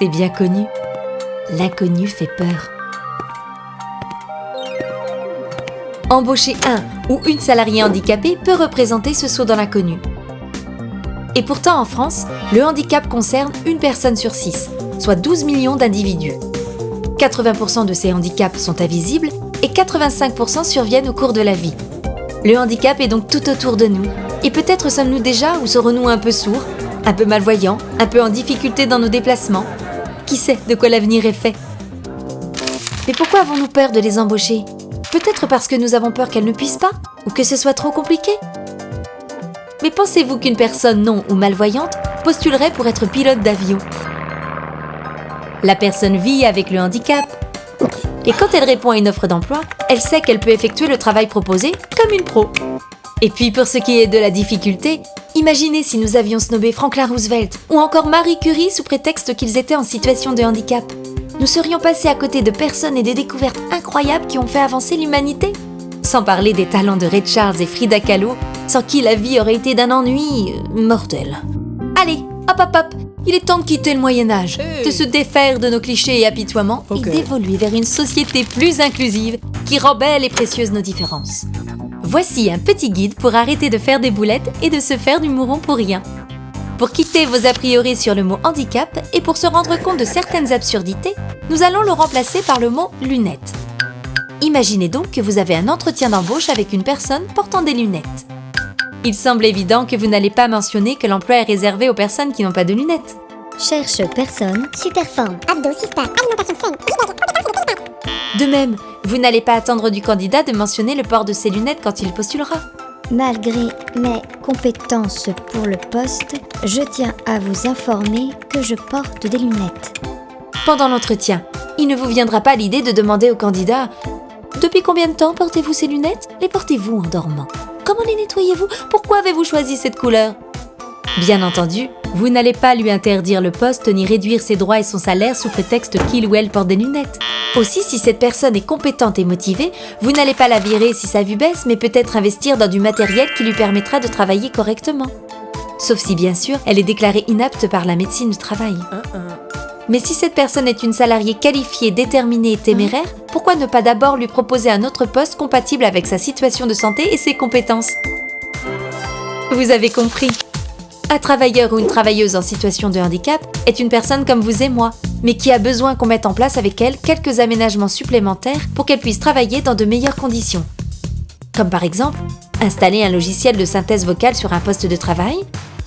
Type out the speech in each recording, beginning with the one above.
C'est bien connu. L'inconnu fait peur. Embaucher un ou une salariée handicapée peut représenter ce saut dans l'inconnu. Et pourtant, en France, le handicap concerne une personne sur 6, soit 12 millions d'individus. 80% de ces handicaps sont invisibles et 85% surviennent au cours de la vie. Le handicap est donc tout autour de nous. Et peut-être sommes-nous déjà ou serons-nous un peu sourds, un peu malvoyants, un peu en difficulté dans nos déplacements. Qui sait de quoi l'avenir est fait? Mais pourquoi avons-nous peur de les embaucher? Peut-être parce que nous avons peur qu'elles ne puissent pas, ou que ce soit trop compliqué. Mais pensez-vous qu'une personne non ou malvoyante postulerait pour être pilote d'avion? La personne vit avec le handicap. Et quand elle répond à une offre d'emploi, elle sait qu'elle peut effectuer le travail proposé comme une pro. Et puis pour ce qui est de la difficulté, imaginez si nous avions snobé Franklin Roosevelt ou encore Marie Curie sous prétexte qu'ils étaient en situation de handicap. Nous serions passés à côté de personnes et des découvertes incroyables qui ont fait avancer l'humanité. Sans parler des talents de Ray Charles et Frida Kahlo, sans qui la vie aurait été d'un ennui mortel. Allez, hop, il est temps de quitter le Moyen-Âge, de se défaire de nos clichés et apitoiements et d'évoluer vers une société plus inclusive qui rend belles et précieuses nos différences. Voici un petit guide pour arrêter de faire des boulettes et de se faire du mouron pour rien. Pour quitter vos a priori sur le mot handicap et pour se rendre compte de certaines absurdités, nous allons le remplacer par le mot lunettes. Imaginez donc que vous avez un entretien d'embauche avec une personne portant des lunettes. Il semble évident que vous n'allez pas mentionner que l'emploi est réservé aux personnes qui n'ont pas de lunettes. Cherche personne. Super forme, abdos, six-pack, alimentation saine, De même, vous n'allez pas attendre du candidat de mentionner le port de ses lunettes quand il postulera. Malgré mes compétences pour le poste, je tiens à vous informer que je porte des lunettes. Pendant l'entretien, il ne vous viendra pas l'idée de demander au candidat « Depuis combien de temps portez-vous ces lunettes? Les portez-vous en dormant? Comment les nettoyez-vous? Pourquoi avez-vous choisi cette couleur ?» Bien entendu, vous n'allez pas lui interdire le poste ni réduire ses droits et son salaire sous prétexte qu'il ou elle porte des lunettes. Aussi, si cette personne est compétente et motivée, vous n'allez pas la virer si sa vue baisse, mais peut-être investir dans du matériel qui lui permettra de travailler correctement. Sauf si, bien sûr, elle est déclarée inapte par la médecine du travail. Mais si cette personne est une salariée qualifiée, déterminée et téméraire, pourquoi ne pas d'abord lui proposer un autre poste compatible avec sa situation de santé et ses compétences? Vous avez compris. Un travailleur ou une travailleuse en situation de handicap est une personne comme vous et moi, mais qui a besoin qu'on mette en place avec elle quelques aménagements supplémentaires pour qu'elle puisse travailler dans de meilleures conditions. Comme par exemple, installer un logiciel de synthèse vocale sur un poste de travail,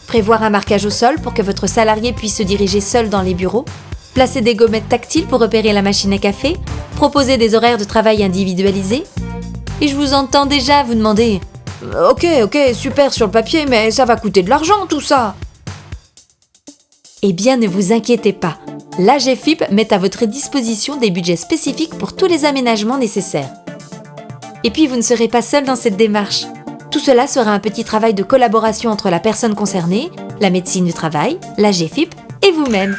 prévoir un marquage au sol pour que votre salarié puisse se diriger seul dans les bureaux, placer des gommettes tactiles pour repérer la machine à café, proposer des horaires de travail individualisés. Et je vous entends déjà vous demander « Ok, super sur le papier, mais ça va coûter de l'argent tout ça !» Eh bien, ne vous inquiétez pas. L'AGEFIP met à votre disposition des budgets spécifiques pour tous les aménagements nécessaires. Et puis, vous ne serez pas seul dans cette démarche. Tout cela sera un petit travail de collaboration entre la personne concernée, la médecine du travail, l'AGEFIP et vous-même.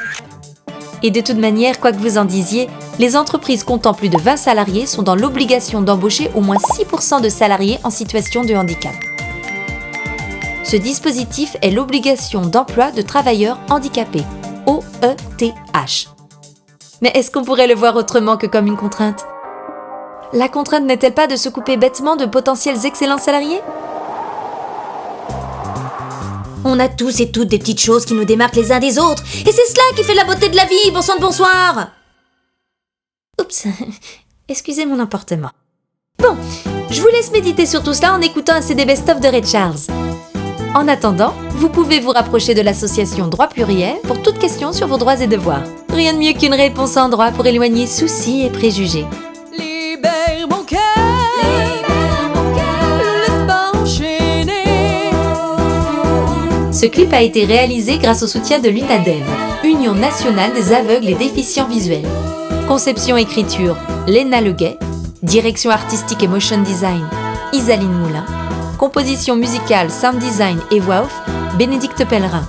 Et de toute manière, quoi que vous en disiez, les entreprises comptant plus de 20 salariés sont dans l'obligation d'embaucher au moins 6% de salariés en situation de handicap. Ce dispositif est l'obligation d'emploi de travailleurs handicapés, OETH. Mais est-ce qu'on pourrait le voir autrement que comme une contrainte? La contrainte n'est-elle pas de se couper bêtement de potentiels excellents salariés? On a tous et toutes des petites choses qui nous démarquent les uns des autres. Et c'est cela qui fait la beauté de la vie. Bon sang de bonsoir. Oups, excusez mon emportement. Bon, je vous laisse méditer sur tout cela en écoutant un CD best-of de Ray Charles. En attendant, vous pouvez vous rapprocher de l'association Droit Pluriel pour toute question sur vos droits et devoirs. Rien de mieux qu'une réponse en droit pour éloigner soucis et préjugés. Libère mon cœur. Ce clip a été réalisé grâce au soutien de l'UNADEV, Union nationale des aveugles et déficients visuels. Conception-écriture, Léna Leguet. Direction artistique et motion design, Isaline Moulin. Composition musicale, sound design et voix off, Bénédicte Pellerin.